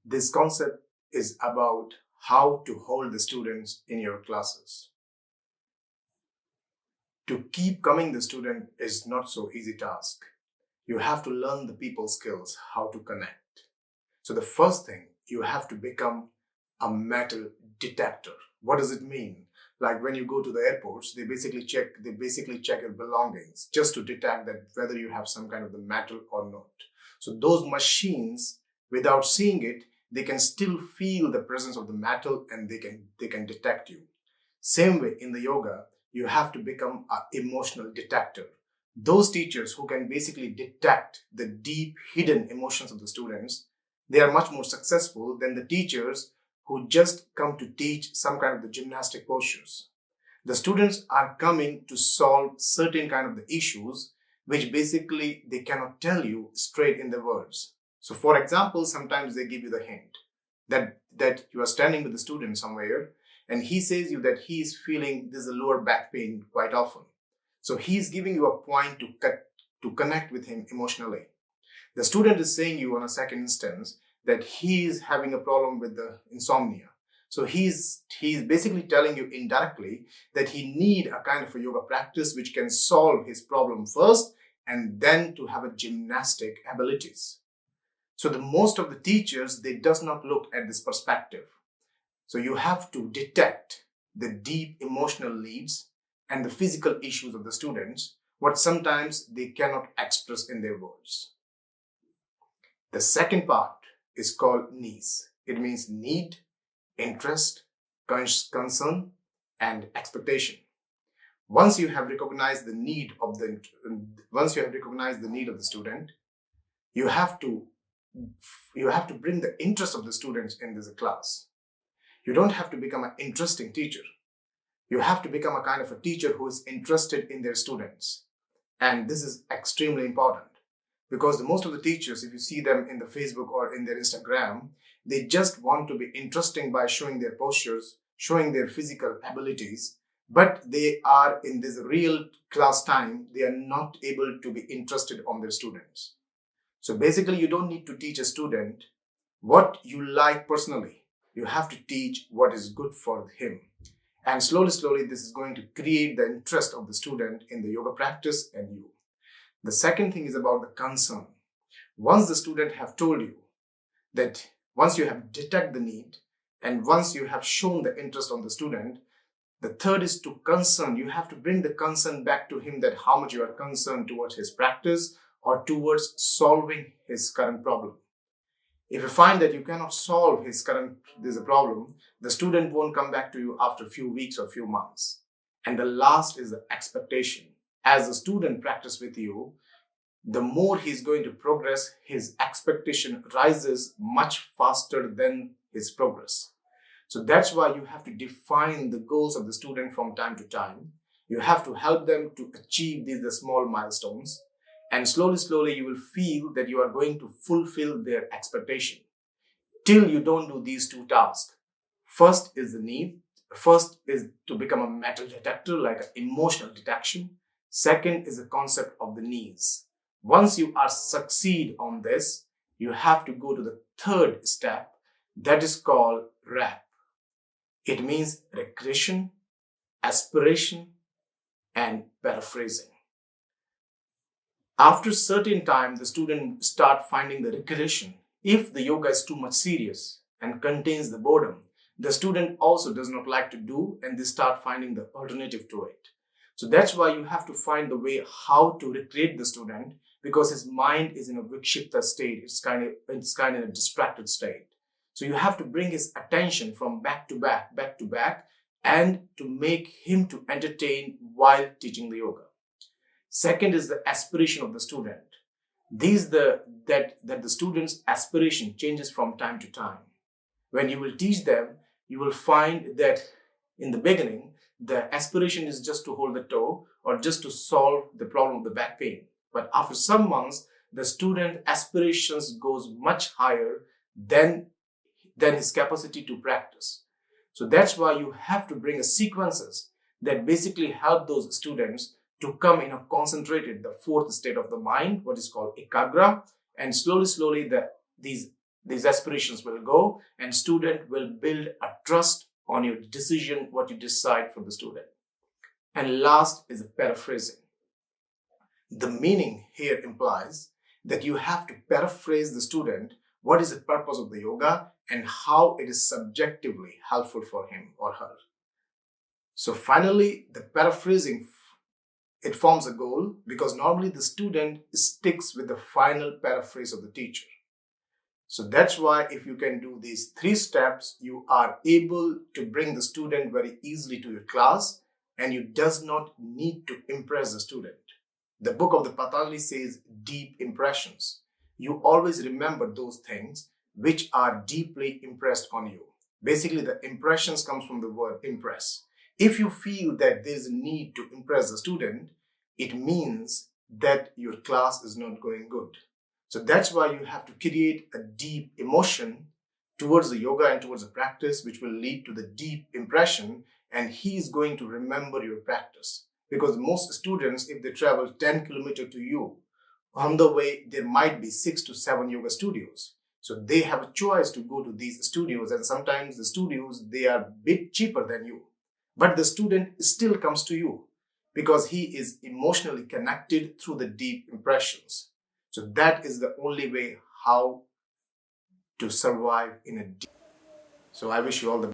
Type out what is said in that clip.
This concept is about how to hold the students in your classes. To keep coming the student is not so easy task. You have to learn the people skills, how to connect. So the first thing, you have to become a metal detector. What does it mean? Like when you go to the airports, they basically check your belongings just to detect that whether you have some kind of the metal or not. So those machines, without seeing it, they can still feel the presence of the metal and they can detect you. Same way in the yoga, you have to become an emotional detector. Those teachers who can basically detect the deep hidden emotions of the students, they are much more successful than the teachers who just come to teach some kind of the gymnastic postures. The students are coming to solve certain kind of the issues which basically they cannot tell you straight in the words. So for example, sometimes they give you the hint that you are standing with the student somewhere and he says you that he is feeling this lower back pain quite often. So he's giving you a point to connect with him emotionally. The student is saying you on a second instance that he is having a problem with the insomnia. So he's basically telling you indirectly that he need a kind of a yoga practice which can solve his problem first and then to have a gymnastic abilities. So the most of the teachers, they does not look at this perspective. So you have to detect the deep emotional needs and the physical issues of the students, what sometimes they cannot express in their words. The second part is called needs. It means need, interest, concern, and expectation. Once you have recognized the need of the student, you have to bring the interest of the students in this class. You don't have to become an interesting teacher. You have to become a kind of a teacher who is interested in their students. And this is extremely important because most of the teachers, if you see them in the Facebook or in their Instagram, they just want to be interesting by showing their postures, showing their physical abilities, but they are in this real class time, they are not able to be interested on their students. So basically, you don't need to teach a student what you like personally. You have to teach what is good for him. And slowly, this is going to create the interest of the student in the yoga practice and you. The second thing is about the concern. Once the student have told you that once you have detected the need and once you have shown the interest on the student, the third is to concern. You have to bring the concern back to him that how much you are concerned towards his practice or towards solving his current problem. If you find that you cannot solve there's a problem, the student won't come back to you after a few weeks or few months. And the last is the expectation. As the student practices with you, the more he's going to progress, his expectation rises much faster than his progress. So that's why you have to define the goals of the student from time to time. You have to help them to achieve the small milestones. And slowly, you will feel that you are going to fulfill their expectation. Till you don't do these two tasks. First is the need. First is to become a metal detector, like an emotional detection. Second is the concept of the needs. Once you are succeed on this, you have to go to the third step, that is called RAP. It means recreation, aspiration, and paraphrasing. After a certain time, the student start finding the recreation. If the yoga is too much serious and contains the boredom, the student also does not like to do and they start finding the alternative to it. So that's why you have to find the way how to recreate the student because his mind is in a vikshipta state. It's kind of a distracted state. So you have to bring his attention from back to back, and to make him to entertain while teaching the yoga. Second is the aspiration of the student. That the student's aspiration changes from time to time. When you will teach them, you will find that in the beginning, the aspiration is just to hold the toe or just to solve the problem of the back pain. But after some months, the student aspirations goes much higher than his capacity to practice. So that's why you have to bring a sequences that basically help those students to come in a concentrated, the fourth state of the mind, what is called ekagra, and slowly these aspirations will go, and student will build a trust on your decision, what you decide for the student. And last is paraphrasing. The meaning here implies that you have to paraphrase the student what is the purpose of the yoga and how it is subjectively helpful for him or her. So finally, the paraphrasing, it forms a goal because normally the student sticks with the final paraphrase of the teacher. So that's why if you can do these 3 steps, you are able to bring the student very easily to your class, and you does not need to impress the student. The book of the Patanjali says deep impressions. You always remember those things which are deeply impressed on you. Basically, the impressions comes from the word impress. If you feel that there is a need to impress the student, it means that your class is not going good. So that's why you have to create a deep emotion towards the yoga and towards the practice, which will lead to the deep impression, and he is going to remember your practice. Because most students, if they travel 10 kilometers to you, on the way, there might be 6 to 7 yoga studios. So they have a choice to go to these studios, and sometimes the studios, they are a bit cheaper than you. But the student still comes to you because he is emotionally connected through the deep impressions. So that is the only way how to survive in a deep. So I wish you all the best.